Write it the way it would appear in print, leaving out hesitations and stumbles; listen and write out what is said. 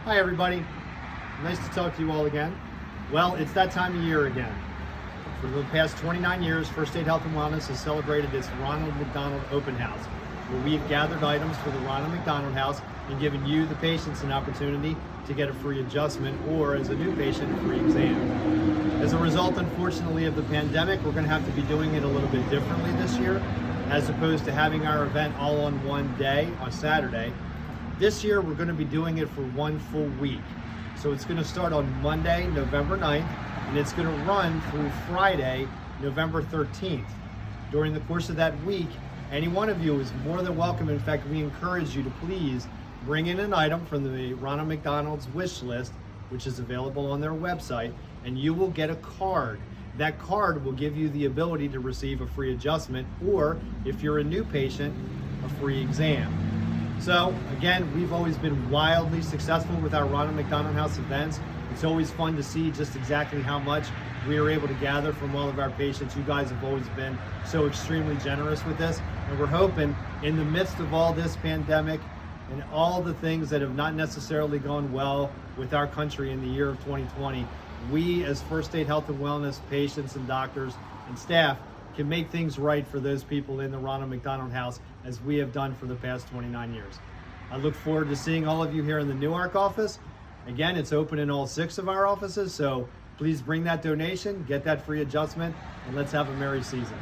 Hi everybody, nice to talk to you all again. Well, it's that time of year again. For the past 29 years, First Aid Health and Wellness has celebrated its Ronald McDonald Open House, where we've gathered items for the Ronald McDonald House and given you, the patients, an opportunity to get a free adjustment or, as a new patient, a free exam. As a result, unfortunately, of the pandemic, we're going to have to be doing it a little bit differently this year, as opposed to having our event all on one day, on Saturday. This year, we're going to be doing it for one full week. So it's going to start on Monday, November 9th, and it's going to run through Friday, November 13th. During the course of that week, any one of you is more than welcome. In fact, we encourage you to please bring in an item from the Ronald McDonald's wish list, which is available on their website, and you will get a card. That card will give you the ability to receive a free adjustment, or if you're a new patient, a free exam. So again, we've always been wildly successful with our Ronald McDonald House events. It's always fun to see just exactly how much we are able to gather from all of our patients. You guys have always been so extremely generous with this. And we're hoping, in the midst of all this pandemic and all the things that have not necessarily gone well with our country in the year of 2020, we as First Aid Health and Wellness patients and doctors and staff can make things right for those people in the Ronald McDonald House, as we have done for the past 29 years. I look forward to seeing all of you here in the Newark office. Again, it's open in all 6 of our offices, so please bring that donation, get that free adjustment, and let's have a merry season.